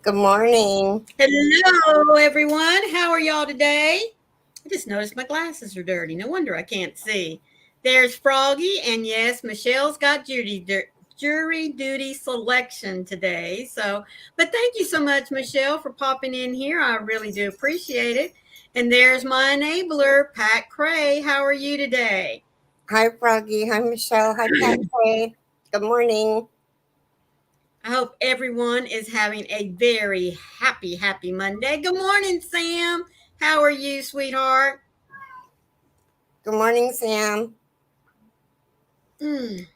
Good morning. Hello, everyone. How are y'all today? I just noticed my glasses are dirty. No wonder I can't see. There's Froggy, and yes, Michelle's got jury duty selection today. But thank you so much, Michelle, for popping in here. I really do appreciate it. And there's my enabler, Pat Cray. How are you today? Hi, Froggy. Hi, Michelle. Hi, Patrick. Good morning. I hope everyone is having a very happy Monday. Good morning, Sam. How are you, sweetheart? Good morning, Sam. Mm.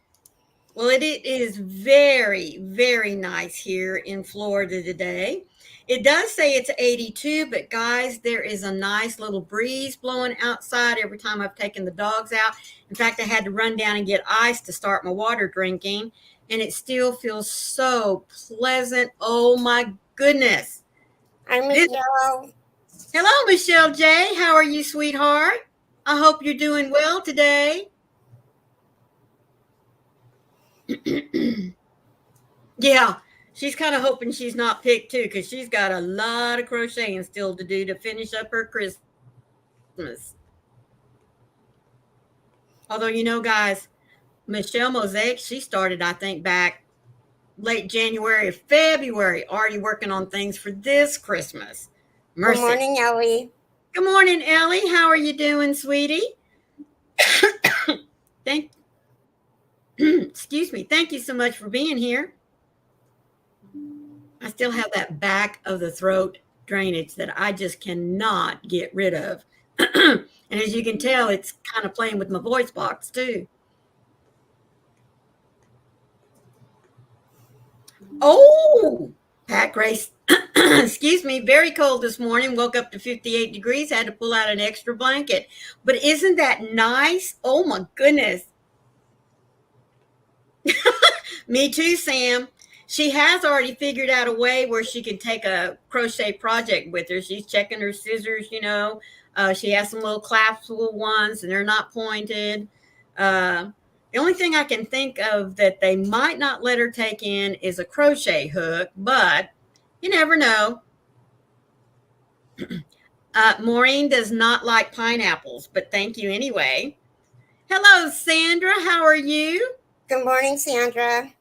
Well, it is very nice here in Florida today. It does say it's 82, but guys, there is a nice little breeze blowing outside every time I've taken the dogs out. In fact, I had to run down and get ice to start my water drinking, and it still feels so pleasant. Oh my goodness. Hi, This, Michelle. Hello, Michelle J. How are you, sweetheart? I hope you're doing well today. Yeah, she's kind of hoping she's not picked too, because she's got a lot of crocheting still to do to finish up her Christmas. Although, guys, Michelle Mosaic, she started, I think, back late January, February, already working on things for this Christmas. Good Mercy. morning, Ellie. Good morning, Ellie. How are you doing, sweetie? Thank, excuse me. Thank you so much for being here. I still have that back of the throat drainage that I just cannot get rid of. And as you can tell, it's kind of playing with my voice box too. Oh, Pat Grace, excuse me, very cold this morning. Woke up to 58 degrees, had to pull out an extra blanket. But isn't that nice? Oh my goodness. Me too, Sam. She has already figured out a way where she can take a crochet project with her. She's checking her scissors. She has some little collapsible ones, and they're not pointed. The only thing I can think of that they might not let her take in is a crochet hook, but you never know. Maureen does not like pineapples, but thank you anyway. Hello, Sandra. How are you? Good morning, Sandra.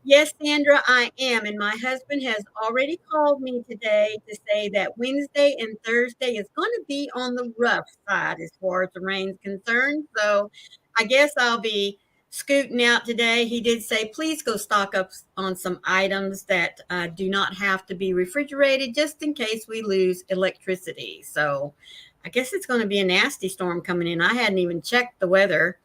Yes, Sandra, I am. And my husband has already called me today to say that Wednesday and Thursday is going to be on the rough side as far as the rain's concerned. So I guess I'll be scooting out today. He did say, please go stock up on some items that do not have to be refrigerated just in case we lose electricity. So I guess it's going to be a nasty storm coming in. I hadn't even checked the weather.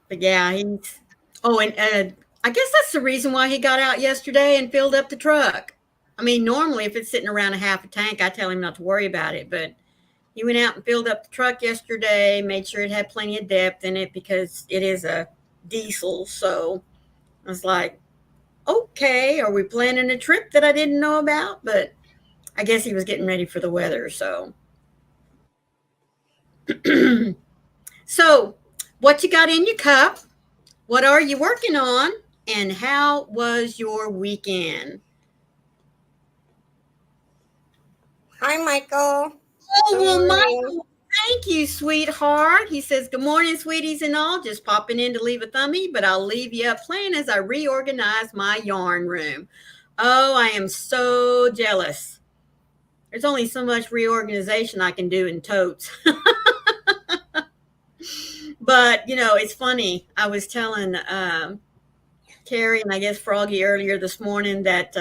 But yeah, he's. Oh, and I guess that's the reason why he got out yesterday and filled up the truck. I mean, normally if it's sitting around a half a tank, I tell him not to worry about it. But he went out and filled up the truck yesterday, made sure it had plenty of depth in it because it is a diesel. So I was like, okay, are we planning a trip that I didn't know about? But I guess he was getting ready for the weather. So, so what you got in your cup? What are you working on? And how was your weekend? Hi, Michael. Oh, Good well, morning. Michael, thank you, sweetheart. He says, good morning, sweeties and all. Just popping in to leave a thumbie, but I'll leave you up playing as I reorganize my yarn room. Oh, I am so jealous. There's only so much reorganization I can do in totes. But, it's funny. I was telling Carrie and I guess Froggy earlier this morning that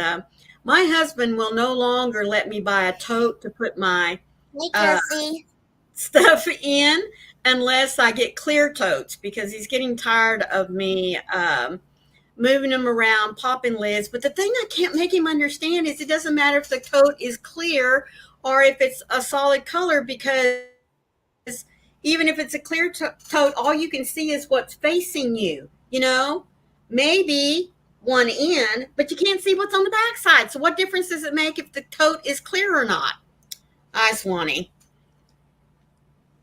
my husband will no longer let me buy a tote to put my Hey, uh, Cassie. stuff in unless I get clear totes because he's getting tired of me moving them around, popping lids. But the thing I can't make him understand is it doesn't matter if the tote is clear or if it's a solid color because even if it's a clear tote, all you can see is what's facing you. Maybe one end, but you can't see what's on the backside. So what difference does it make if the tote is clear or not? I Swanee.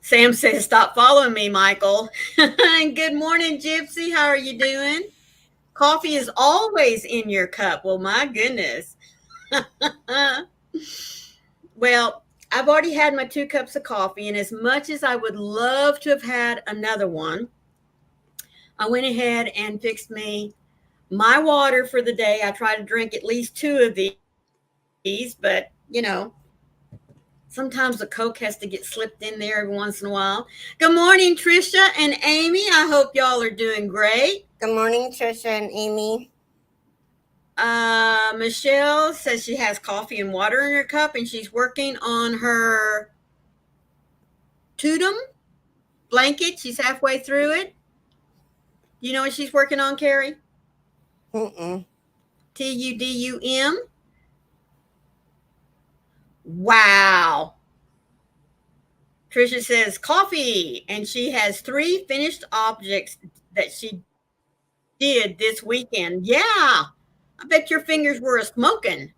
Sam says, stop following me, Michael. Good morning, Gypsy. How are you doing? Coffee is always in your cup. Well, my goodness. Well, I've already had my 2 cups of coffee, and as much as I would love to have had another one, I went ahead and fixed me my water for the day. I try to drink at least 2 of these, but sometimes the Coke has to get slipped in there every once in a while. Good morning, Trisha and Amy. I hope y'all are doing great. Good morning, Trisha and Amy. Michelle says she has coffee and water in her cup, and she's working on her Tudum blanket. She's halfway through it. You know what she's working on, Carrie? Mm-mm. Tudum. Wow. Trisha says coffee, and she has 3 finished objects that she did this weekend. Yeah, I bet your fingers were a smoking.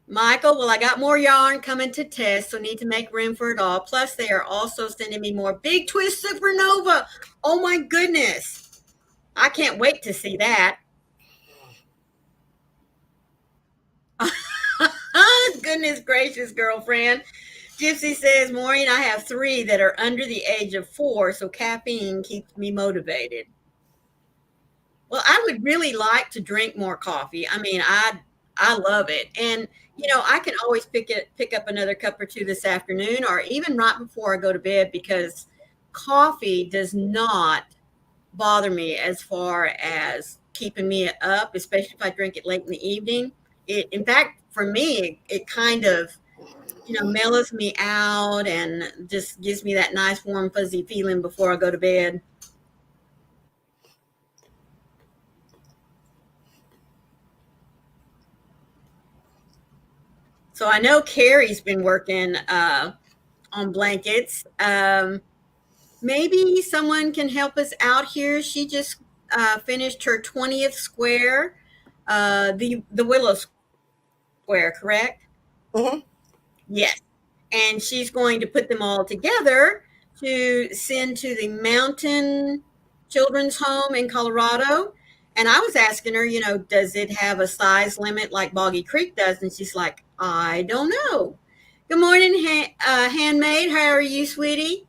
Michael, well, I got more yarn coming to test, so need to make room for it all. Plus, they are also sending me more Big Twist Supernova. Oh my goodness. I can't wait to see that. Goodness gracious, girlfriend. Gypsy says, Maureen, I have 3 that are under the age of 4, so caffeine keeps me motivated. Well, I would really like to drink more coffee. I mean, I love it. And I can always pick up another cup or 2 this afternoon or even right before I go to bed, because coffee does not bother me as far as keeping me up, especially if I drink it late in the evening. In fact, for me, it kind of mellows me out and just gives me that nice warm fuzzy feeling before I go to bed. So I know Carrie's been working on blankets. Maybe someone can help us out here. She just finished her 20th square, the willow square, correct? Mm-hmm. Yes. And she's going to put them all together to send to the Mountain Children's Home in Colorado. And I was asking her, does it have a size limit like Boggy Creek does? And she's like, I don't know. Good morning, handmaid. How are you, sweetie?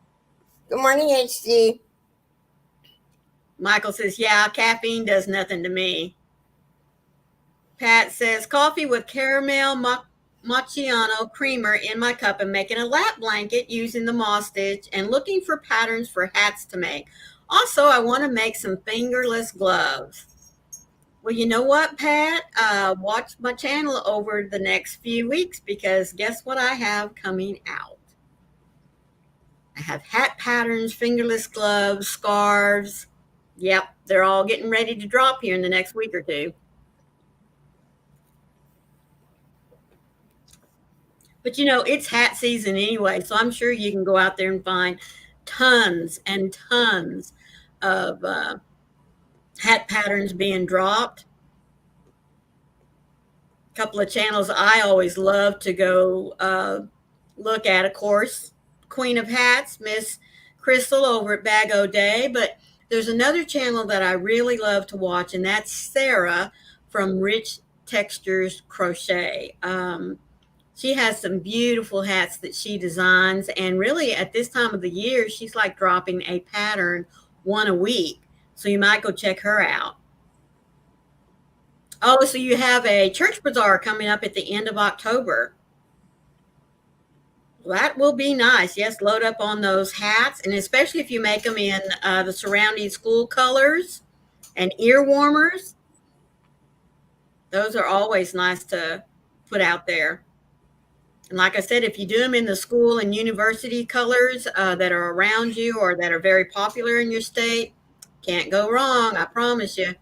Good morning, HD. Michael says, yeah, caffeine does nothing to me. Pat says, coffee with caramel macchiato creamer in my cup and making a lap blanket using the moss stitch and looking for patterns for hats to make. Also, I want to make some fingerless gloves. Well, you know what, Pat? Watch my channel over the next few weeks, because guess what I have coming out? I have hat patterns, fingerless gloves, scarves. Yep, they're all getting ready to drop here in the next week or 2. But it's hat season anyway, so I'm sure you can go out there and find tons and tons of hat patterns being dropped. A couple of channels I always love to go look at, of course, Queen of Hats, Miss Crystal over at Bag O Day. But there's another channel that I really love to watch, and that's Sarah from Rich Textures Crochet. She has some beautiful hats that she designs, and really at this time of the year, she's like dropping a pattern 1 a week. So you might go check her out. Oh, so you have a church bazaar coming up at the end of October. Well, that will be nice. Yes, load up on those hats, and especially if you make them in the surrounding school colors and ear warmers. Those are always nice to put out there. And like I said, if you do them in the school and university colors that are around you or that are very popular in your state, can't go wrong, I promise you.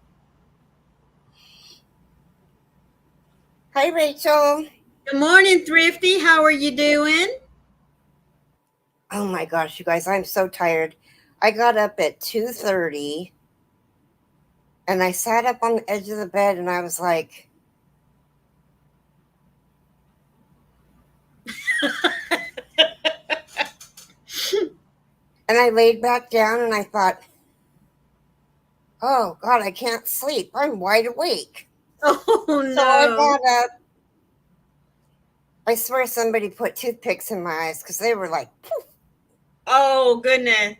Hi, Rachel. Good morning, Thrifty. How are you doing? Oh my gosh, you guys, I'm so tired. I got up at 2:30 and I sat up on the edge of the bed and I was like, and I laid back down and I thought, Oh God, I can't sleep. I'm wide awake. Oh So I no. got up. I swear somebody put toothpicks in my eyes because they were like, poof. Oh goodness.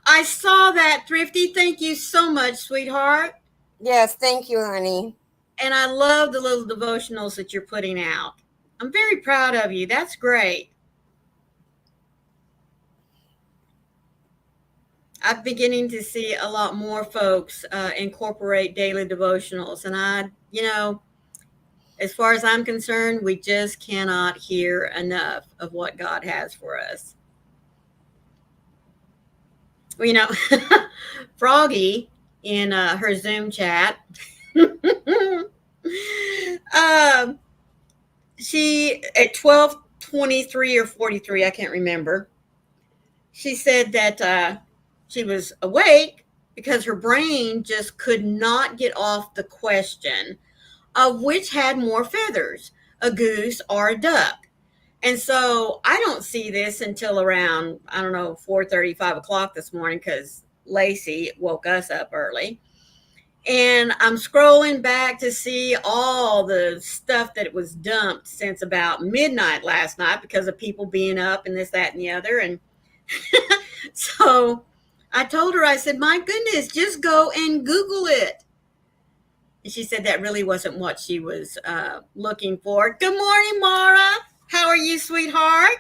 I saw that, Thrifty. Thank you so much, sweetheart. Yes, thank you, honey. And I love the little devotionals that you're putting out. I'm very proud of you. That's great. I'm beginning to see a lot more folks incorporate daily devotionals. And as far as I'm concerned, we just cannot hear enough of what God has for us. Well, Froggy in her Zoom chat, um, she at 12:23 or 43, I can't remember. She said that she was awake because her brain just could not get off the question of which had more feathers, a goose or a duck. And so I don't see this until around, I don't know, 4:30, 5 o'clock this morning because Lacey woke us up early. And I'm scrolling back to see all the stuff that was dumped since about midnight last night because of people being up and this, that, and the other. And so I told her, I said, my goodness, just go and Google it. And she said that really wasn't what she was looking for. Good morning, Mara. How are you, sweetheart?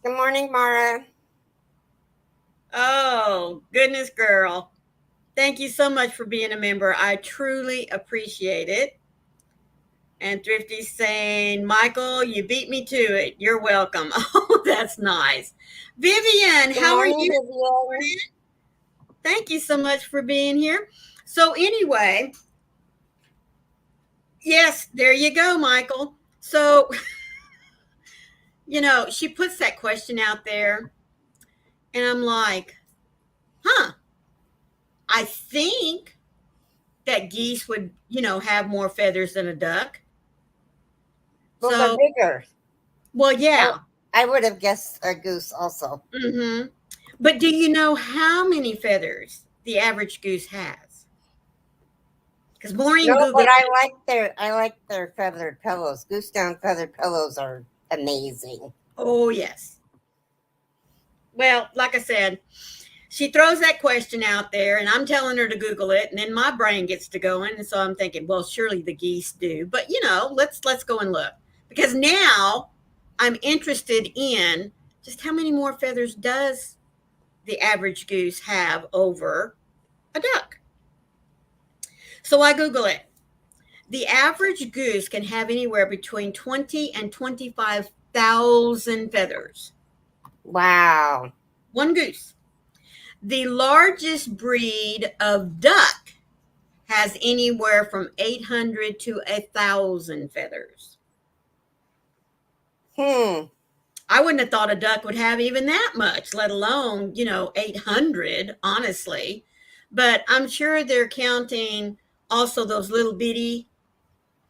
Good morning, Mara. Oh, goodness, girl. Thank you so much for being a member. I truly appreciate it. And Thrifty's saying, Michael, you beat me to it. You're welcome. Oh, that's nice. Vivian, Good how are morning, you? Vivian. Thank you so much for being here. So, anyway, yes, there you go, Michael. So, she puts that question out there, and I'm like, huh, I think that geese would, have more feathers than a duck. Well, they're So, bigger. well, I, yeah. I would have guessed a goose also. Mm-hmm. But do you know how many feathers the average goose has? Because Maureen No, but Googled it. I like their feathered pillows. Goose down feathered pillows are amazing. Oh, yes. Well, like I said, she throws that question out there, and I'm telling her to Google it, and then my brain gets to going, and so I'm thinking, well, surely the geese do. But let's go and look because now I'm interested in just how many more feathers does the average goose have over a duck. So I Google it. The average goose can have anywhere between 20 and 25,000 feathers. Wow. One goose. The largest breed of duck has anywhere from 800 to 1,000 feathers. I wouldn't have thought a duck would have even that much, let alone, 800, honestly. But I'm sure they're counting also those little bitty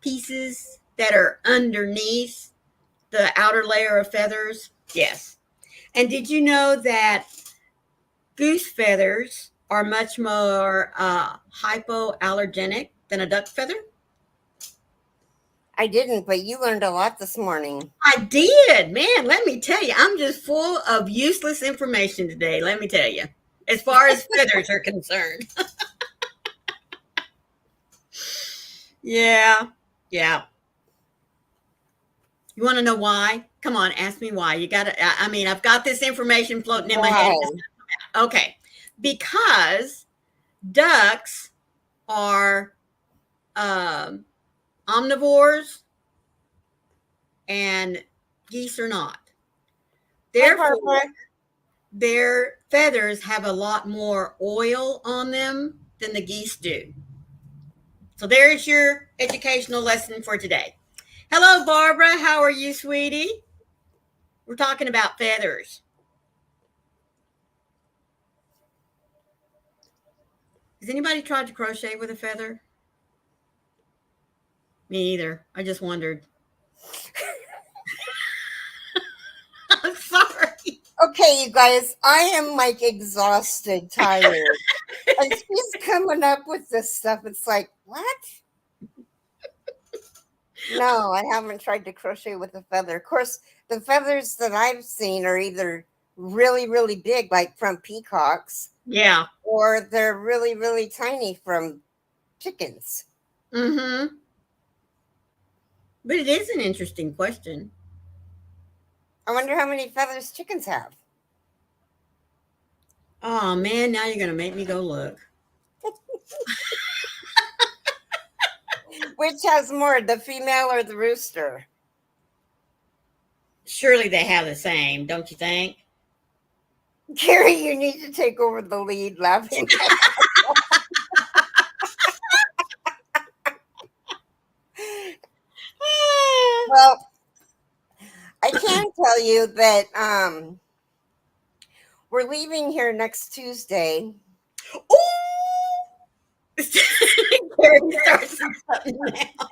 pieces that are underneath the outer layer of feathers. Yes. And did you know that goose feathers are much more hypoallergenic than a duck feather? I didn't, but you learned a lot this morning. I did. Man, let me tell you, I'm just full of useless information today, let me tell you, as far as feathers are concerned. Yeah. Yeah. You want to know why? Come on, ask me why. You got to, I mean, I've got this information floating in my head. Why? Okay. Because ducks are omnivores and geese are not. Hi, Therefore, Barbara. their feathers have a lot more oil on them than the geese do. So there's your educational lesson for today. Hello, Barbara. How are you, sweetie? We're talking about feathers. Has anybody tried to crochet with a feather? Me either. I just wondered. I'm sorry. Okay, you guys, I am like exhausted, tired. And she's coming up with this stuff. It's like, what? No, I haven't tried to crochet with a feather. Of course, the feathers that I've seen are either really, really big, like from peacocks, Yeah. or they're really, really tiny from chickens. Mm-hmm. But it is an interesting question. I wonder how many feathers chickens have. Oh man, now you're gonna make me go look. Which has more, the female or the rooster? Surely they have the same, don't you think? Carrie, you need to take over the lead laughing. Well, I can tell you that we're leaving here next Tuesday. Ooh! Carrie starts something now.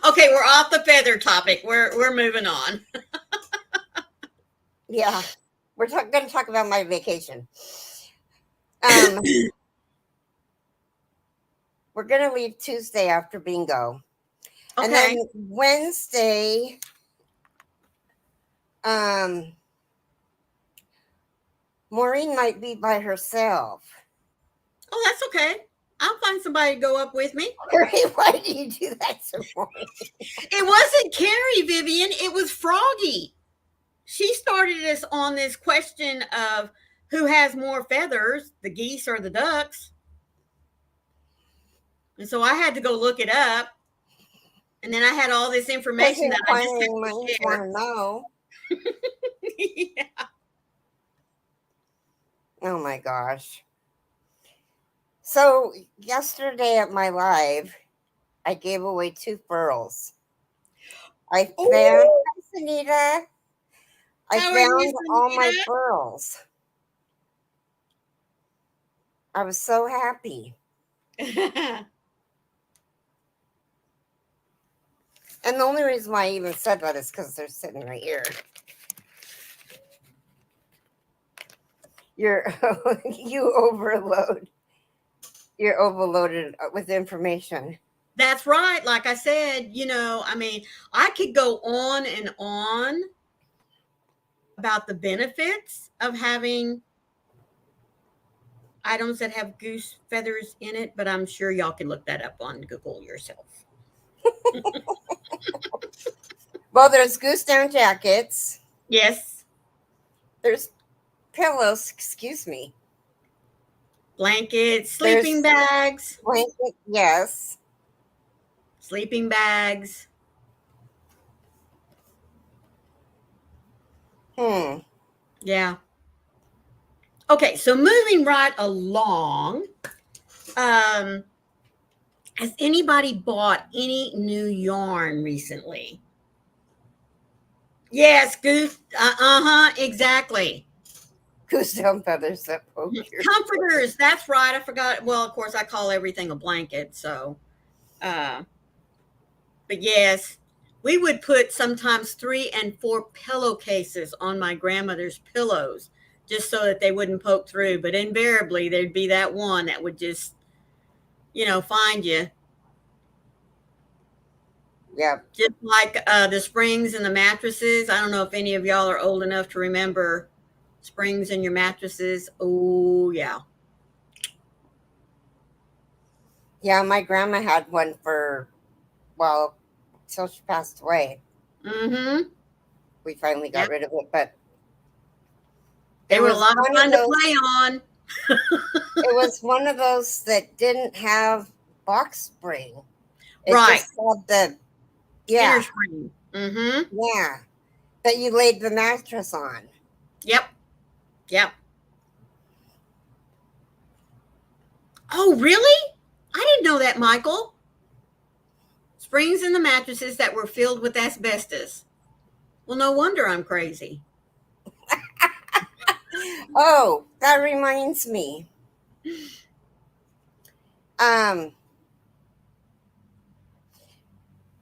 Okay, we're off the feather topic. We're moving on. Yeah, we're going to talk about my vacation. We're going to leave Tuesday after bingo. Okay. And then Wednesday, Maureen might be by herself. Oh, that's okay. I'll find somebody to go up with me. Carrie, why do you do that to Maureen? It wasn't Carrie, Vivian. It was Froggy. She started us on this question of who has more feathers, the geese or the ducks. And so I had to go look it up. And then I had all this information that I just inquiring had minds to want share. to know. Yeah. Oh my gosh. So yesterday at my live, I gave away 2 pearls. I found, Ooh, hi, Sunita. I how are you, found all my Sunita? pearls. I was so happy. And the only reason why I even said that is because they're sitting right here. You're You're overloaded with information. That's right. Like I said, I mean, I could go on and on about the benefits of having items that have goose feathers in it, but I'm sure y'all can look that up on Google yourself. Well, there's goose down jackets. Yes. There's pillows, excuse me. Blankets, sleeping There's bags. blanket, yes. Sleeping bags. Yeah. Okay, so moving right along. Has anybody bought any new yarn recently? Yes, goose. Exactly. Goose down feathers that poke your Comforters. That's right. I forgot. Well, of course, I call everything a blanket. So, but yes, we would put sometimes 3 and 4 pillowcases on my grandmother's pillows just so that they wouldn't poke through. But invariably, there'd be that one that would just, find you. Yeah. Just like the springs and the mattresses. I don't know if any of y'all are old enough to remember springs in your mattresses. Oh, yeah. Yeah, my grandma had one well, till she passed away. Mm-hmm. We finally got Yep. rid of it, but They it were a was lot of one of fun to those. play on. It was one of those that didn't have box spring. It Right. just had the Inner spring. Mm-hmm. yeah, that you laid the mattress on. Yep. Yep. Oh, really? I didn't know that, Michael. Springs in the mattresses that were filled with asbestos. Well, no wonder I'm crazy. Oh, that reminds me.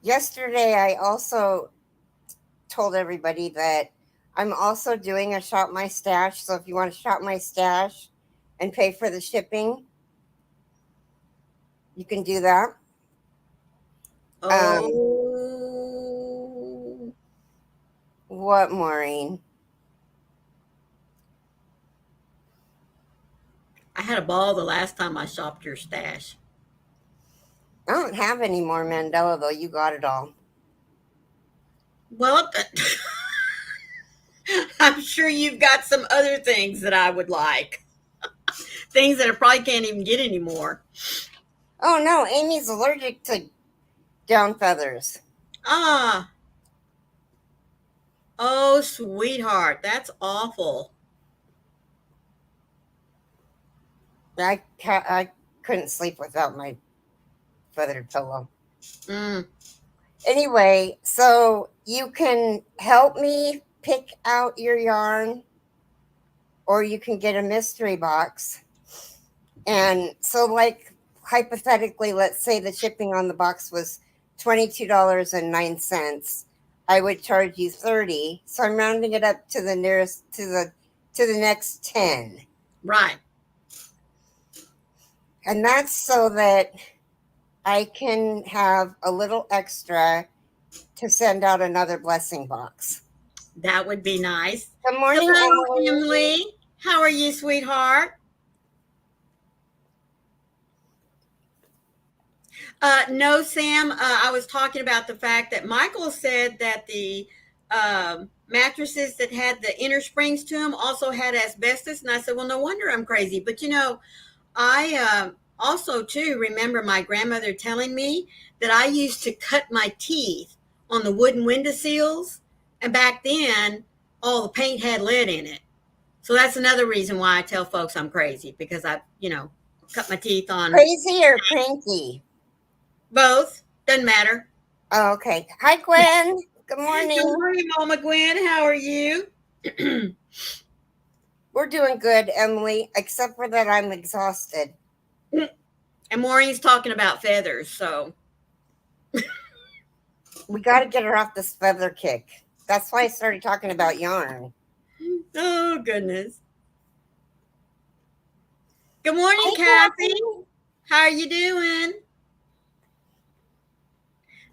Yesterday I also told everybody that I'm also doing a shop my stash. So if you want to shop my stash and pay for the shipping. You can do that. Um, Oh, what, Maureen? I had a ball the last time I shopped your stash. I don't have any more Mandela though. You got it all. Well, I'm sure you've got some other things that I would like. Things that I probably can't even get anymore. Oh no, Amy's allergic to down feathers. Ah, oh, sweetheart, that's awful. I couldn't sleep without my feathered pillow. Mm, Anyway, so you can help me pick out your yarn, or you can get a mystery box. And so, like, hypothetically, let's say the shipping on the box was $22.09. I would charge you 30. So I'm rounding it up to the nearest to the next 10. right. And that's so that I can have a little extra to send out another blessing box. That would be nice. Good morning, Hello, Emily. Emily. How are you, sweetheart? No, Sam. I was talking about the fact that Michael said that the mattresses that had the inner springs to them also had asbestos, and I said, "Well, no wonder I'm crazy." But I also too remember my grandmother telling me that I used to cut my teeth on the wooden window sills, and back then all the paint had lead in it. So that's another reason why I tell folks I'm crazy, because I, cut my teeth on Crazy or cranky? both. Doesn't matter. Oh, okay. Hi, Gwen. Good Good morning. morning, Mama Gwen. How are you? We're doing good, Emily, except for that I'm exhausted. And Maureen's talking about feathers, so We got to get her off this feather kick. That's why I started talking about yarn. oh goodness. Good morning, Hi, Kathy. Kathy. How are you doing?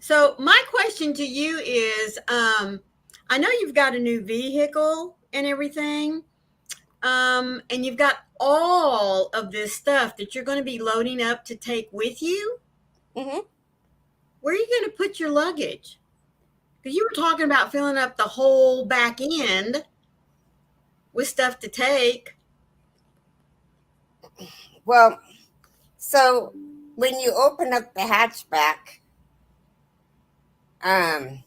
So my question to you is, I know you've got a new vehicle and everything, and you've got all of this stuff that you're going to be loading up to take with you. Mm-hmm. Where are you going to put your luggage? Because you were talking about filling up the whole back end with stuff to take. Well, so when you open up the hatchback, um,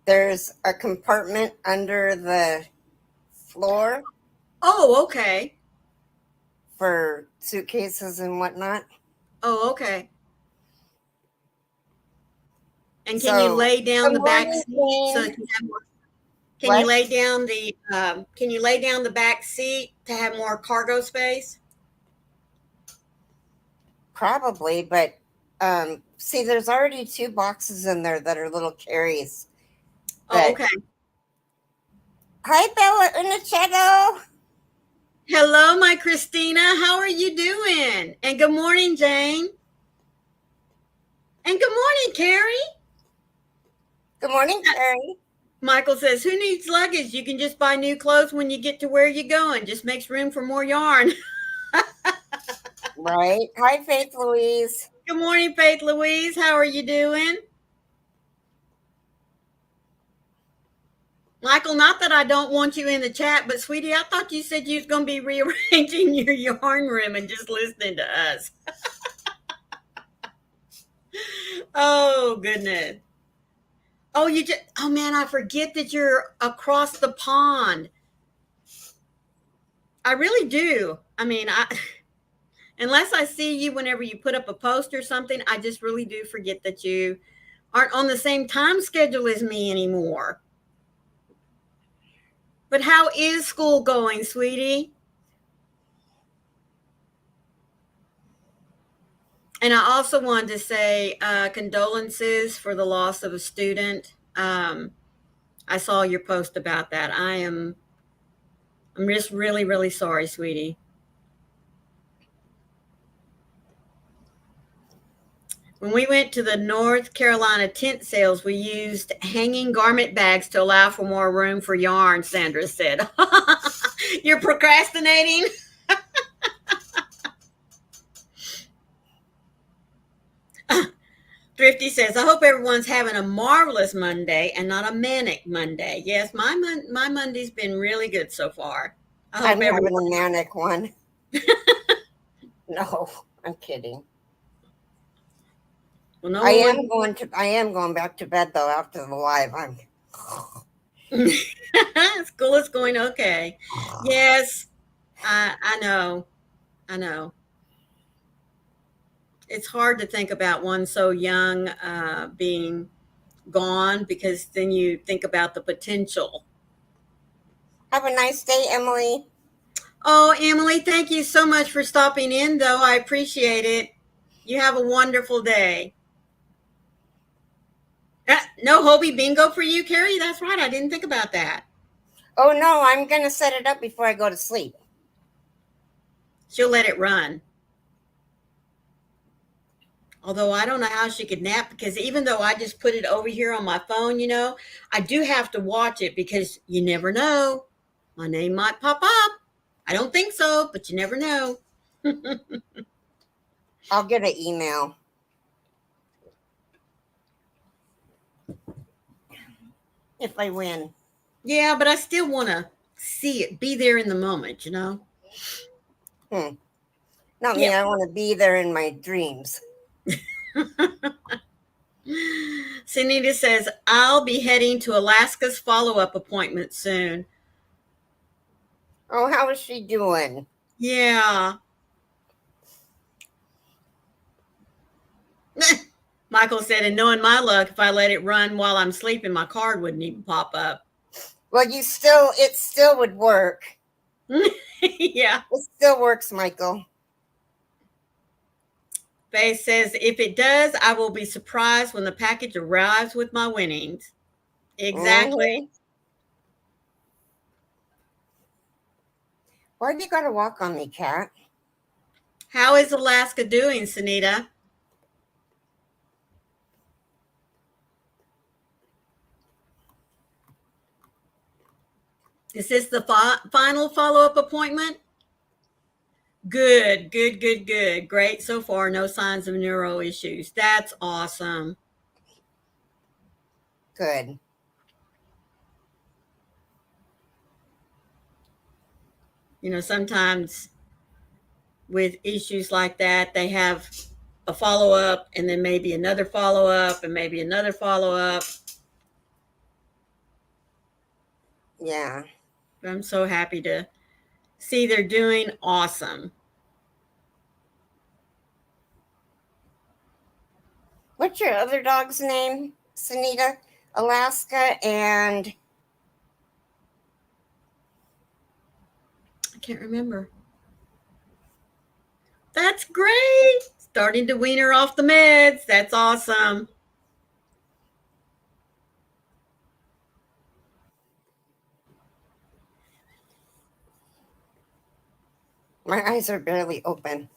there's a compartment under the floor Oh, okay. for suitcases and whatnot. Oh, okay. And can you So, lay down good the back morning, seat so Jane. that you have more? Can you What? lay down the back seat to have more cargo space? Probably, but see, there's already two boxes in there that are little carries. Oh, That okay. Hi, Bella Uniceto. Hello, my Christina. How are you doing? And good morning, Jane. And good morning, Carrie. Good morning, Carrie. Michael says, "Who needs luggage? You can just buy new clothes when you get to where you're going. Just makes room for more yarn." Right. Hi, Faith Louise. Good morning, Faith Louise. How are you doing? Michael, not that I don't want you in the chat, but sweetie, I thought you said you was going to be rearranging your yarn room and just listening to us. Oh, goodness. Oh man, I forget that you're across the pond. I really do. I mean, unless I see you whenever you put up a post or something, I just really do forget that you aren't on the same time schedule as me anymore. But how is school going, sweetie? And I also wanted to say condolences for the loss of a student. I saw your post about that. I am I'm just really, really sorry, sweetie. When we went to the North Carolina tent sales, we used hanging garment bags to allow for more room for yarn, Sandra said. You're procrastinating? Thrifty says, I hope everyone's having a marvelous Monday and not a manic Monday. Yes, my Monday's been really good so far. I hope I'm having everyone. a manic one. No, I'm kidding. Well, no one would. I am going back to bed though after the live. I'm School is going okay. Yes, I know. I know. It's hard to think about one so young being gone because then you think about the potential. Have a nice day, Emily. Oh, Emily, thank you so much for stopping in, though. I appreciate it. You have a wonderful day. No Hobie bingo for you, Carrie? That's right. I didn't think about that. Oh no, I'm gonna set it up before I go to sleep. She'll let it run. Although I don't know how she could nap because even though I just put it over here on my phone, I do have to watch it because you never know. My name might pop up. I don't think so, but you never know. I'll get an email. If I win. Yeah, but I still want to see it, be there in the moment, Not me, Yep. I want to be there in my dreams. Sunita says, I'll be heading to Alaska's follow-up appointment soon. Oh, how is she doing? Yeah. Michael said, and knowing my luck, if I let it run while I'm sleeping, my card wouldn't even pop up. Well, it still would work. Yeah. It still works, Michael. Faye says, if it does, I will be surprised when the package arrives with my winnings. Exactly. Mm-hmm. Why do you gotta walk on me, Cat? How is Alaska doing, Sunita? Is this the final follow-up appointment? Good, good, good, good. Great so far. No signs of neuro issues. That's awesome. Good. Sometimes with issues like that, they have a follow-up and then maybe another follow-up and maybe another follow-up. Yeah. I'm so happy to see they're doing awesome. What's your other dog's name, Sunita? Alaska and I can't remember. That's great. Starting to wean her off the meds. That's awesome. my eyes are barely open.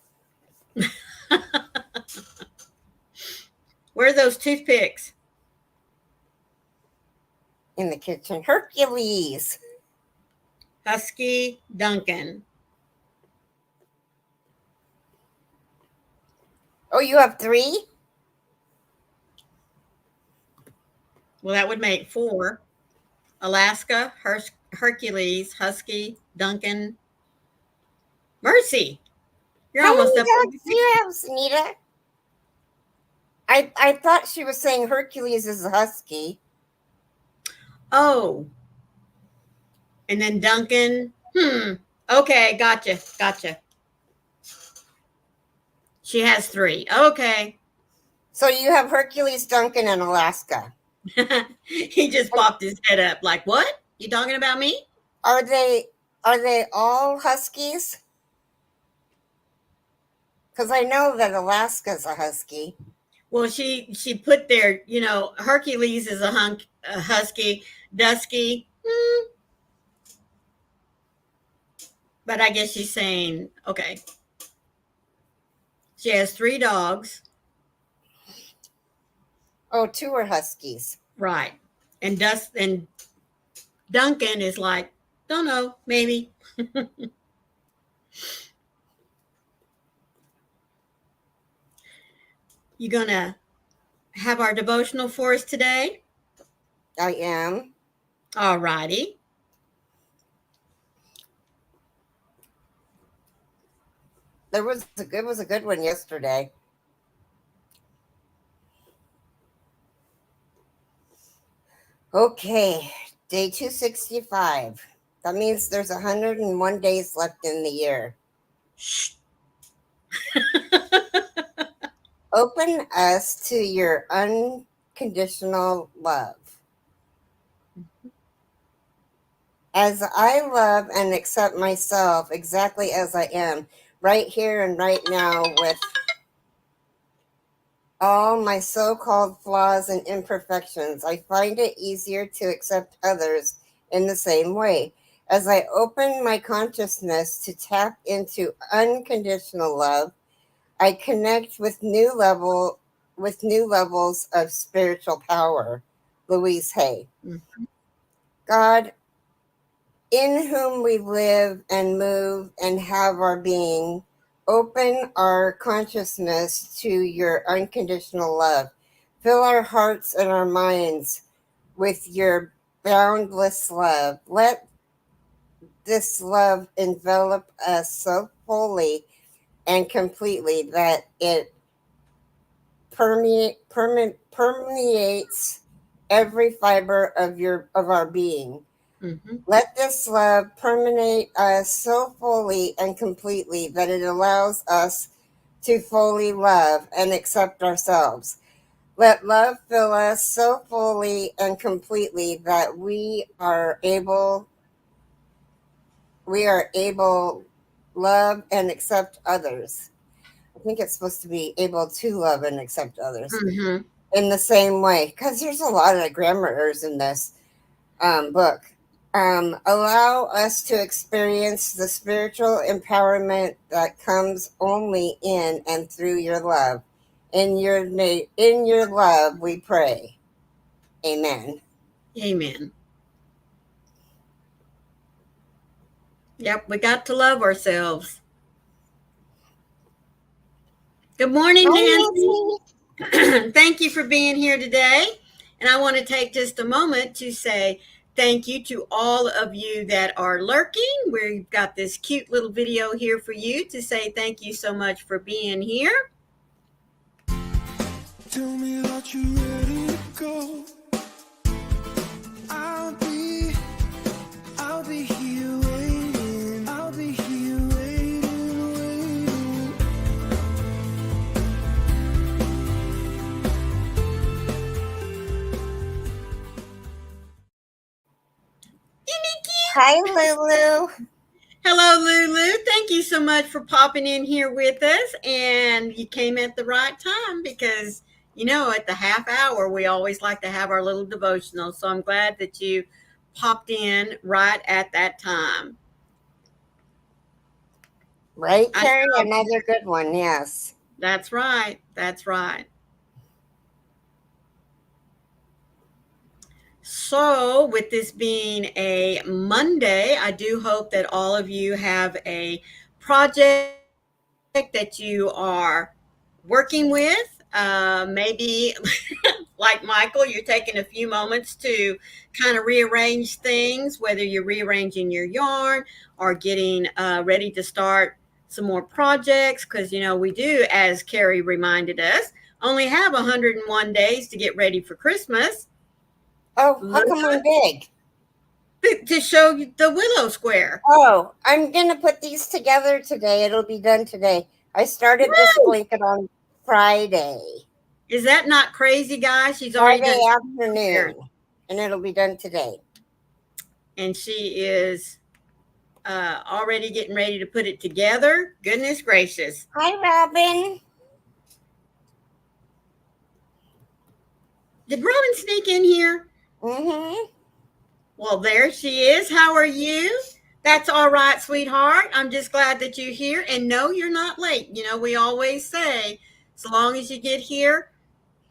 Where are those toothpicks? In the kitchen. Hercules. Husky Duncan. Oh, you have 3? Well, that would make 4. Alaska, Hercules, Husky, Duncan, Mercy. You're How almost many up to dogs do you have, Sunita? I thought she was saying Hercules is a husky. Oh. And then Duncan. Okay, gotcha. She has 3. Okay. So you have Hercules, Duncan, and Alaska. He just popped his head up like, what? You talking about me? Are they all huskies? Because I know that Alaska's a husky. Well, she put there, Hercules is a husky, Dusky. But I guess she's saying, okay, she has three dogs, Oh, two are huskies. right? And Duncan is like, don't know, maybe. You gonna have our devotional for us today? I am. All righty. It was a good one yesterday. Okay, day 265. That means there's 101 days left in the year. Shh. Open us to your unconditional love. As I love and accept myself exactly as I am, right here and right now, with all my so called flaws and imperfections, I find it easier to accept others in the same way. As I open my consciousness to tap into unconditional love, I connect with new levels of spiritual power. Louise Hay. Mhm. God, in whom we live and move and have our being, open our consciousness to your unconditional love. Fill our hearts and our minds with your boundless love. Let this love envelop us so fully and completely that it permeates every fiber of our being. Mhm. Let this love permeate us so fully and completely that it allows us to fully love and accept ourselves. Let love fill us so fully and completely that we are able love and accept others. I think it's supposed to be able to love and accept others Mhm. in the same way, because there's a lot of grammar errors in this book. Allow us to experience the spiritual empowerment that comes only in and through your love. In your love, we pray. Amen. Amen. Yep, we got to love ourselves. Good morning, Hi, Nancy. Nancy. Thank you for being here today. And I want to take just a moment to say thank you to all of you that are lurking. We've got this cute little video here for you to say thank you so much for being here. Tell me that you're ready to go. I'll be, I'll be here waiting. I'll be here waiting, waiting. Isn't it Hi, Lulu. Hello, Lulu. Thank you so much for popping in here with us. And you came at the right time because, at the half hour, we always like to have our little devotional. So I'm glad that you popped in right at that time. Right, I Carrie? know. Another good one. Yes. That's right. That's right. So, with this being a Monday, I do hope that all of you have a project that you are working with. Maybe, like Michael, you're taking a few moments to kind of rearrange things, whether you're rearranging your yarn or getting ready to start some more projects. Because, we do, as Carrie reminded us, only have 101 days to get ready for Christmas. Oh, how come I'm big? To show you the willow square. Oh, I'm going to put these together today. It'll be done today. I started this Woo! blanket on Friday. Is that not crazy, guys? She's already Friday done 2 squares, afternoon, and it'll be done today. and she is already getting ready to put it together. Goodness gracious! Hi, Robin. Did Robin sneak in here? Mm-hmm. Well, there she is. How are you? That's all right, sweetheart. I'm just glad that you're here. And no, you're not late. You know, we always say, so long as you get here,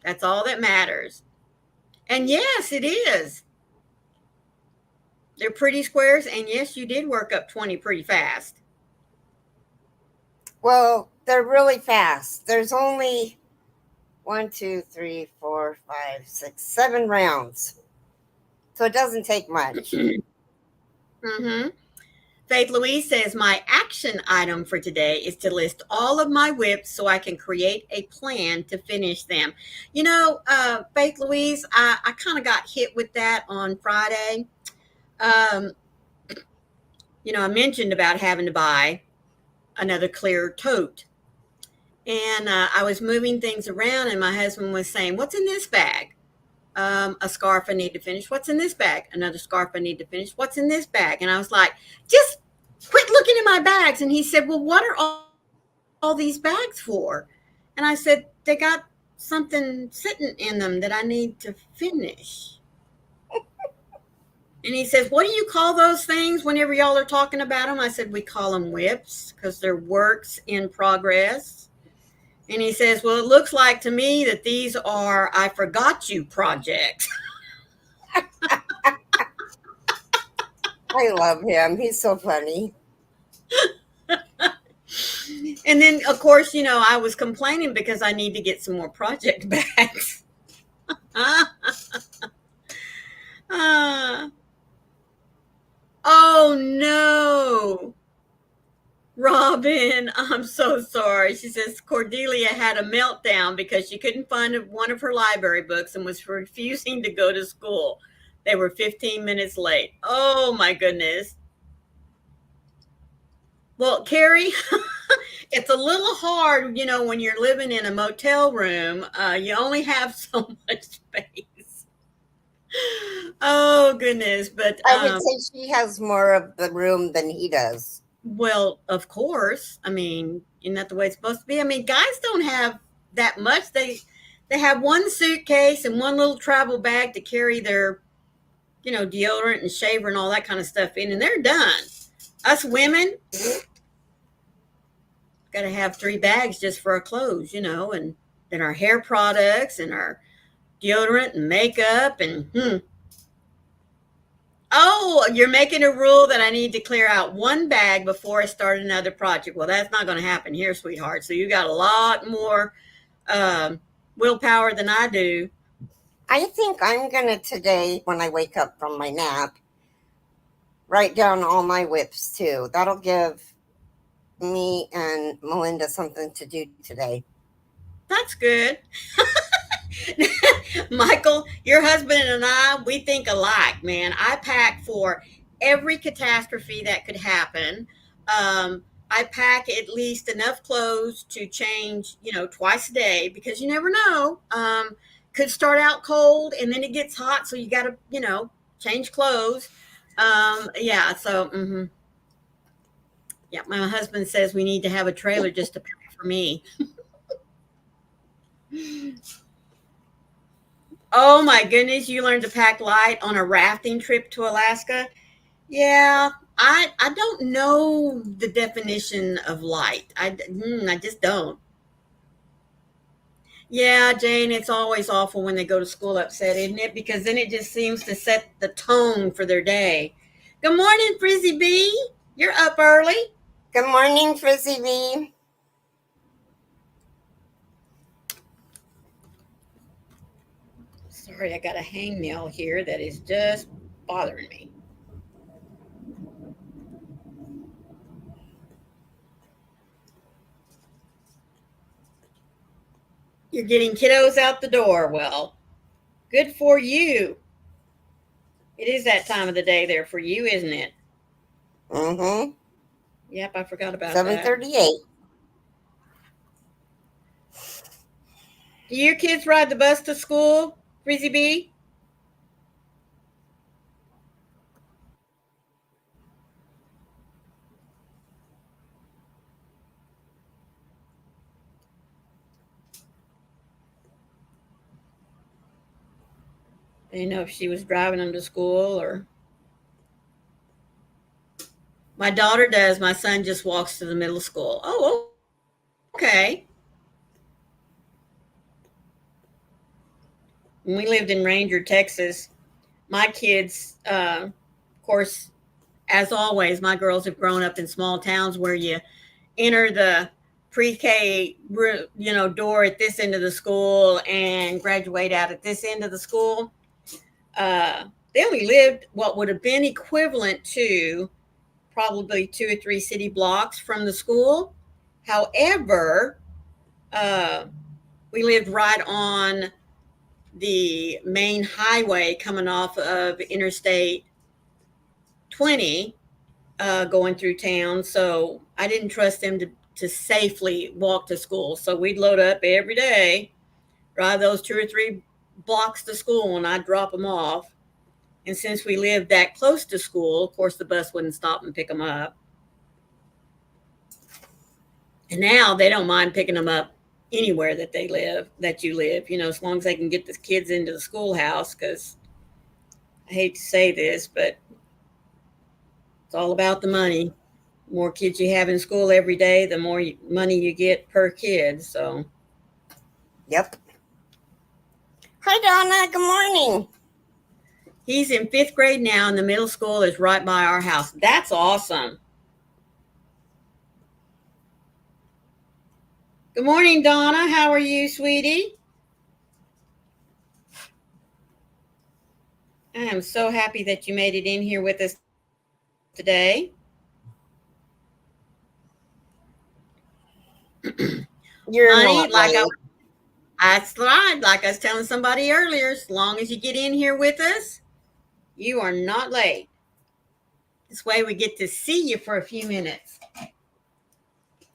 that's all that matters. And yes, it is. They're pretty squares. And yes, you did work up 20 pretty fast. Well, they're really fast. There's only one, two, three, four, five, six, 7 rounds. So it doesn't take much. Mm-hmm. Faith Louise says, my action item for today is to list all of my whips so I can create a plan to finish them. You know, Faith Louise, I kind of got hit with that on Friday. Um, I mentioned about having to buy another clear tote. And I was moving things around, and my husband was saying, what's in this bag? A scarf I need to finish. What's in this bag? Another scarf I need to finish. What's in this bag? And I was like, just quit looking in my bags. And he said, well, what are all these bags for? And I said, they got something sitting in them that I need to finish. And he says, what do you call those things whenever y'all are talking about them? I said, we call them whips because they're works in progress. And he says, well, it looks like to me that these are I forgot you projects. I love him. He's so funny. And then, of course, I was complaining because I need to get some more project bags. uh, oh, no. Robin, I'm so sorry. She says Cordelia had a meltdown because she couldn't find one of her library books and was refusing to go to school. They were 15 minutes late. Oh, my goodness. Well, Carrie, it's a little hard, when you're living in a motel room. You only have so much space. Oh goodness, but I would say she has more of the room than he does. well, of course. I mean, isn't that the way it's supposed to be? I mean, guys don't have that much. They have one suitcase and one little travel bag to carry their, deodorant and shaver and all that kind of stuff in, and they're done. Us women, got to have 3 bags just for our clothes, and then our hair products and our deodorant and makeup and Oh, you're making a rule that I need to clear out 1 bag before I start another project. Well, that's not going to happen here, sweetheart. So you got a lot more um, willpower than I do. I think I'm going to today, when I wake up from my nap, write down all my whips too. That'll give me and Melinda something to do today. That's good. Michael, your husband and I, we think alike, man. I pack for every catastrophe that could happen. I pack at least enough clothes to change, twice a day because you never know. Could start out cold and then it gets hot, so you got to, change clothes. Yeah, so yeah, my husband says we need to have a trailer just to pack for me. Oh my goodness, you learned to pack light on a rafting trip to Alaska? Yeah, I don't know the definition of light. I just don't. Yeah, Jane, it's always awful when they go to school upset, isn't it? Because then it just seems to set the tone for their day. Good morning, Frizzy B. You're up early. Good morning, Frizzy V. Sorry, I got a hangnail here that is just bothering me. You're getting kiddos out the door. Well, good for you. It is that time of the day there for you, isn't it? Mm-hmm. Yep, I forgot about that. 7:38. Do your kids ride the bus to school, Frizzy B? I didn't know if she was driving them to school or. My daughter does. My son just walks to the middle school. Oh, okay. When we lived in Ranger, Texas, my kids, of course, as always, my girls have grown up in small towns where you enter the pre-K, door at this end of the school and graduate out at this end of the school. They only lived what would have been equivalent to probably 2 or 3 city blocks from the school. However, uh, we lived right on the main highway coming off of Interstate 20, going through town. So I didn't trust them to safely walk to school. So we'd load up every day, drive those 2 or 3 blocks to school, and I'd drop them off. And since we lived that close to school, of course, the bus wouldn't stop and pick them up. And now they don't mind picking them up anywhere that you live, as long as they can get the kids into the schoolhouse. Because I hate to say this, but it's all about the money. The more kids you have in school every day, the more money you get per kid. So, Yep. Hi, Donna. Good morning. he's in 5th grade now, and the middle school is right by our house. That's awesome. Good morning, Donna. How are you, sweetie? I am so happy that you made it in here with us today. You're Honey, not late. that's right. Like I was telling somebody earlier, as long as you get in here with us, you are not late. This way we get to see you for a few minutes,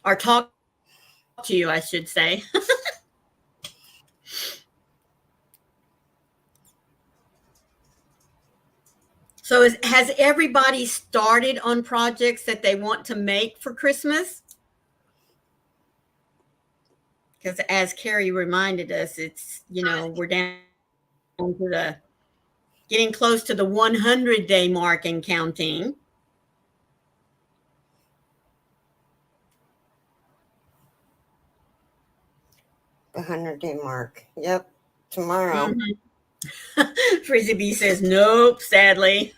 or talk to you, I should say. So, has everybody started on projects that they want to make for Christmas? Because as Carrie reminded us, we're down to the getting close to the 100-day mark and counting. The 100-day mark. Yep. Tomorrow. Mm-hmm. Frizzy B says, nope, sadly.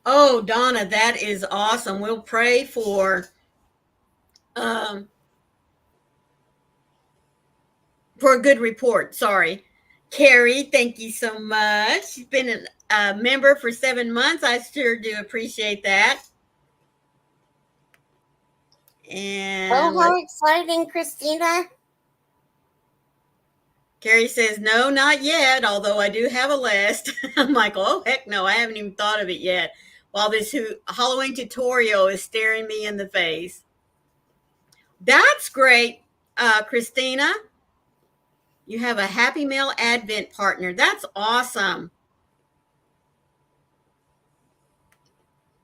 Oh, Donna, that is awesome. We'll pray um, for a good report. Sorry. Carrie, thank you so much. You've been a member for 7 months. I sure do appreciate that. Oh, And how exciting, Christina. Carrie says, no, not yet, although I do have a list. I'm like, oh, heck no, I haven't even thought of it yet. While this Halloween tutorial is staring me in the face. That's great, Christina. You have a Happy Meal Advent partner. That's awesome.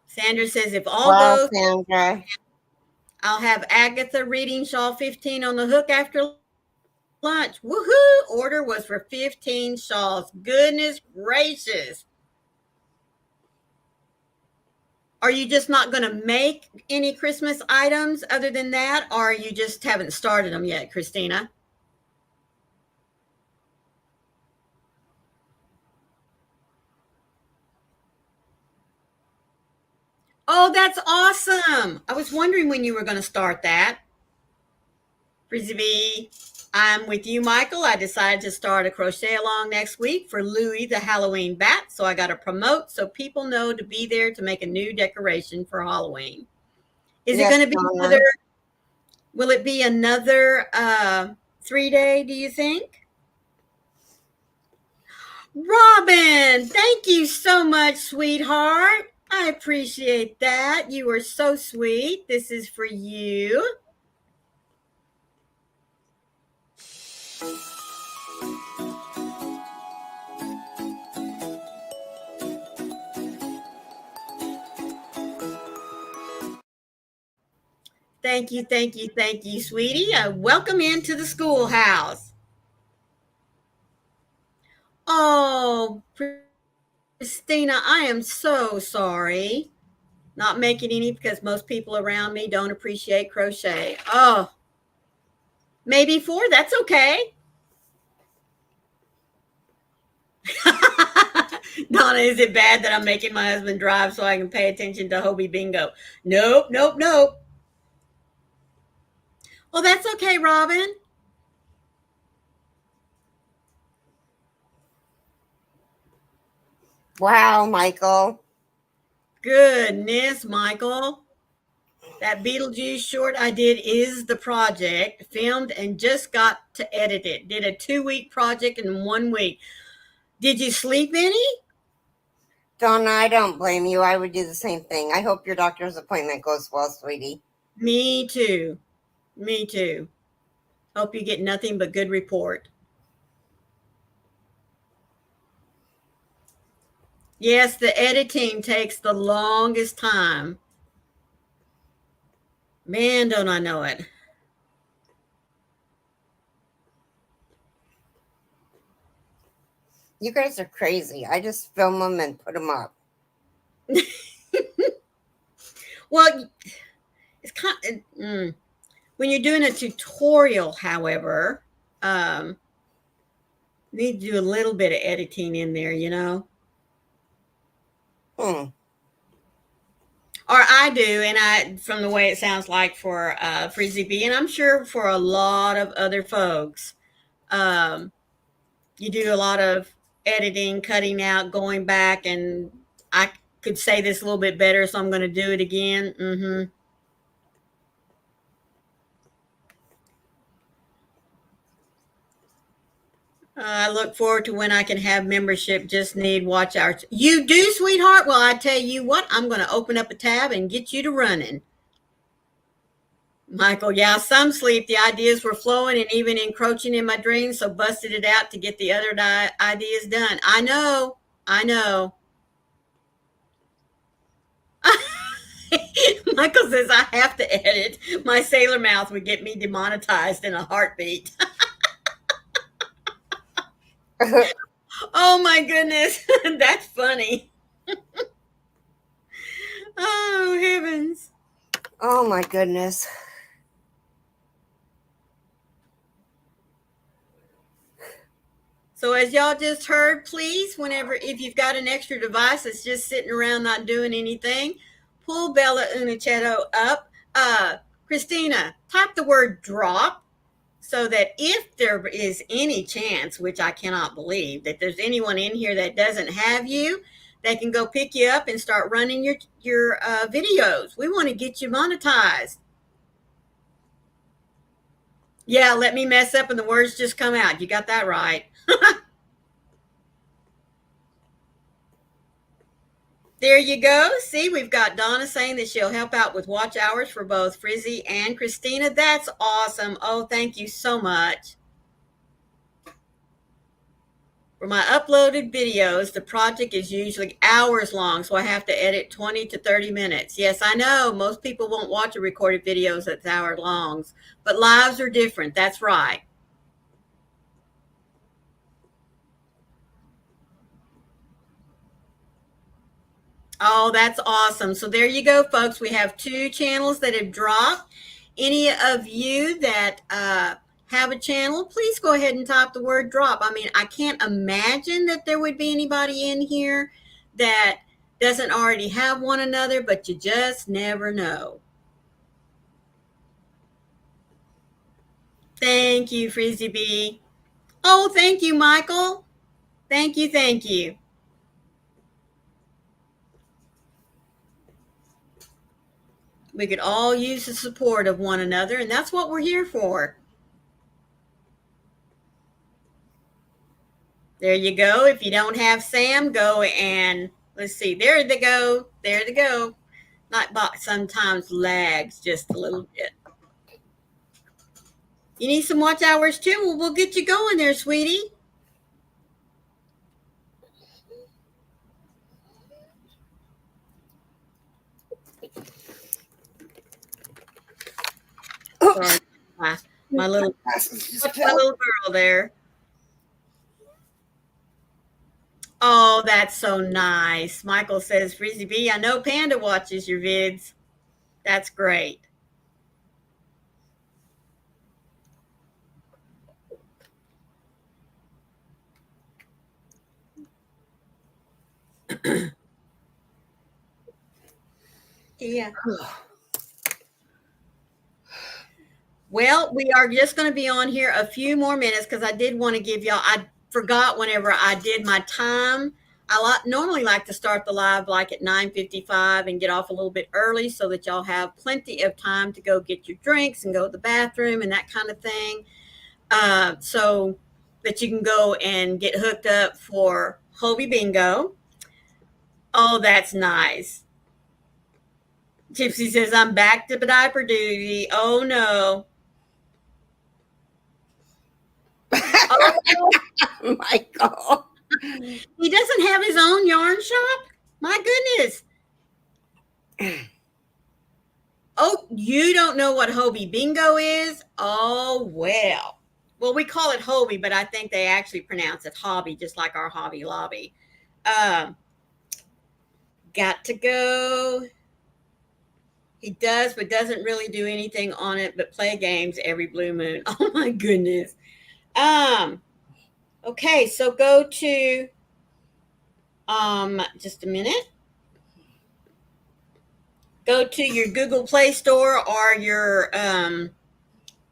Sandra says, if all Wow, goes, Sandra. I'll have Agatha reading Shawl 15 on the hook after lunch. Woohoo! Order was for 15 shawls. Goodness gracious. Are you just not going to make any Christmas items other than that, or you just haven't started them yet, Christina? Oh, that's awesome. I was wondering when you were going to start that. Frisbee, I'm with you, Michael. I decided to start a crochet along next week for Louie the Halloween bat. So I got to promote so people know to be there to make a new decoration for Halloween. Is it going Yes, to be Donna. will it be another 3 day, do you think? Robin, thank you so much, sweetheart. I appreciate that. You are so sweet. This is for you. Thank you, thank you, thank you, sweetie. Welcome into the schoolhouse. Oh, Christina, I am so sorry. Not making any because most people around me don't appreciate crochet. Oh, maybe four. That's okay. Donna, is it bad that I'm making my husband drive so I can pay attention to Hobie Bingo? Nope, nope, nope. Well, that's okay, Robin. Wow, Michael. Goodness, Michael. That Beetlejuice short I did is the project, filmed and just got to edit it. Did a 2 week project in 1 week. Did you sleep any? Donna, I don't blame you. I would do the same thing. I hope your doctor's appointment goes well, sweetie. Me too. Me too. Hope you get nothing but good report. Yes, the editing takes the longest time. Man, don't I know it. You guys are crazy. I just film them and put them up. Well, it's kind of, when you're doing a tutorial, however, um, need to do a little bit of editing in there, you know? Hmm. Or I do, and I, from the way it sounds like for Frizzy B, and I'm sure for a lot of other folks, um, you do a lot of editing, cutting out, going back, and I could say this a little bit better, so I'm going to do it again. I look forward to when I can have membership. Just need watch hours. You do, sweetheart? Well, I tell you what, I'm going to open up a tab and get you to running. Michael, yeah, some sleep. The ideas were flowing and even encroaching in my dreams, so busted it out to get the other ideas done. I know. I know. Michael says I have to edit. My sailor mouth would get me demonetized in a heartbeat. Oh my goodness. That's funny. Oh heavens. Oh my goodness. So as y'all just heard, please, whenever, if you've got an extra device that's just sitting around not doing anything, pull Bella Unicetto up. Christina, type the word drop so that if there is any chance, which I cannot believe, that there's anyone in here that doesn't have you, they can go pick you up and start running your videos. We want to get you monetized. Yeah, let me mess up and the words just come out. You got that right. There you go. See, we've got Donna saying that she'll help out with watch hours for both Frizzy and Christina. That's awesome. Oh, thank you so much. For my uploaded videos, the project is usually hours long, so I have to edit 20 to 30 minutes. Yes, I know most people won't watch a recorded videos that's hour longs, but lives are different. That's right. Oh, that's awesome. So there you go, folks. We have 2 channels that have dropped. Any of you that have a channel, please go ahead and type the word drop. I mean, I can't imagine that there would be anybody in here that doesn't already have one another, but you just never know. Thank you, Frizzy B. Oh, thank you, Michael. Thank you, thank you. We could all use the support of one another, and that's what we're here for. There you go. If you don't have Sam, go and let's see. There they go. There they go. Nightbot sometimes lags just a little bit. You need some watch hours too? Well, we'll get you going there, sweetie. Sorry, Oops. my little Glasses just my fell. little girl there. Oh, that's so nice. Michael says, Frizzy B, I know Panda watches your vids. That's great. Yeah. Well, we are just going to be on here a few more minutes because I did want to give y'all, I forgot whenever I did my time. Normally like to start the live like at 9:55 and get off a little bit early so that y'all have plenty of time to go get your drinks and go to the bathroom and that kind of thing. So that you can go and get hooked up for Hobie Bingo. Oh, that's nice. Gypsy says, I'm back to diaper duty. Oh, no. Oh, Michael. he doesn't have his own yarn shop? My goodness. Oh, you don't know what Hobie Bingo is? Oh, well. Well, we call it Hobie, but I think they actually pronounce it Hobby, just like our Hobby Lobby. Got to go. He does, but doesn't really do anything on it but play games every blue moon. Oh my goodness. Okay, so go to just a minute. Go to your Google Play Store or your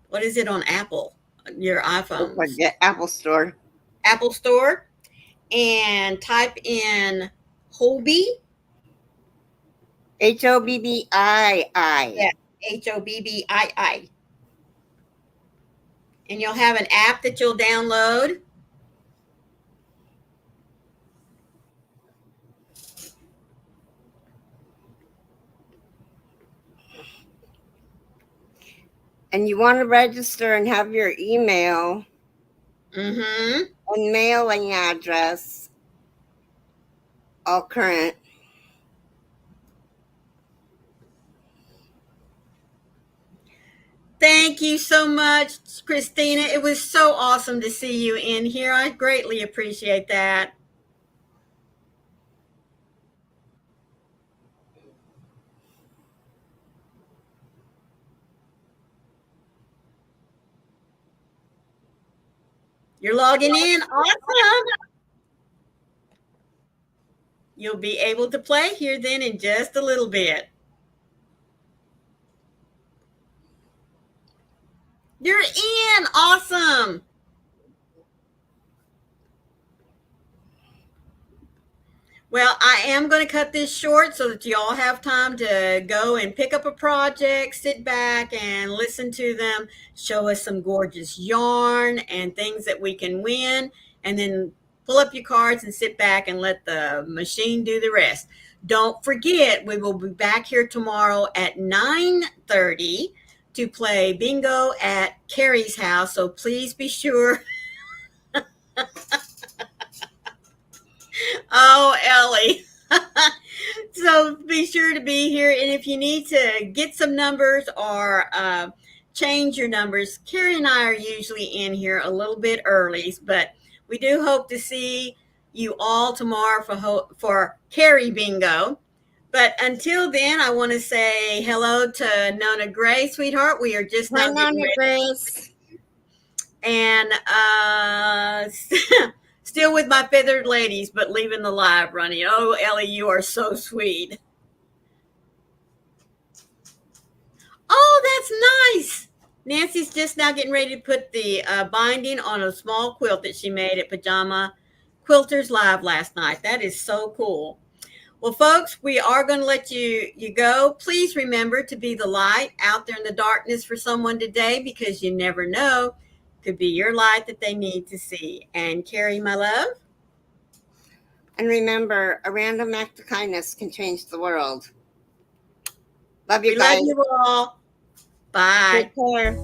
what is it on Apple? Your iPhones. The Apple Store. Apple Store and type in Hobie. Hobbii. Yeah, Hobbii. And you'll have an app that you'll download. And you want to register and have your email and mailing address all current. Thank you so much, Christina. It was so awesome to see you in here. I greatly appreciate that. You're logging in. Awesome. You'll be able to play here then in just a little bit. You're in. Awesome. Well, I am going to cut this short so that you all have time to go and pick up a project, sit back and listen to them, show us some gorgeous yarn and things that we can win, and then pull up your cards and sit back and let the machine do the rest. Don't forget, we will be back here tomorrow at 9:30 to play bingo at Carrie's house, so please be sure. Oh, Ellie. So be sure to be here. And if you need to get some numbers or change your numbers, Carrie and I are usually in here a little bit early, but we do hope to see you all tomorrow for Carrie Bingo. But until then, I want to say hello to Nona Gray, sweetheart. We are just now getting ready. Grace. And still with my feathered ladies, but leaving the live running. Oh, Ellie, you are so sweet. Oh, that's nice. Nancy's just now getting ready to put the binding on a small quilt that she made at Pajama Quilters Live last night. That is so cool. Well, folks, we are going to let you go. Please remember to be the light out there in the darkness for someone today, because you never know. Could be your light that they need to see. And Carrie, my love. And remember, a random act of kindness can change the world. Love you guys. We love you all. Bye. Take care.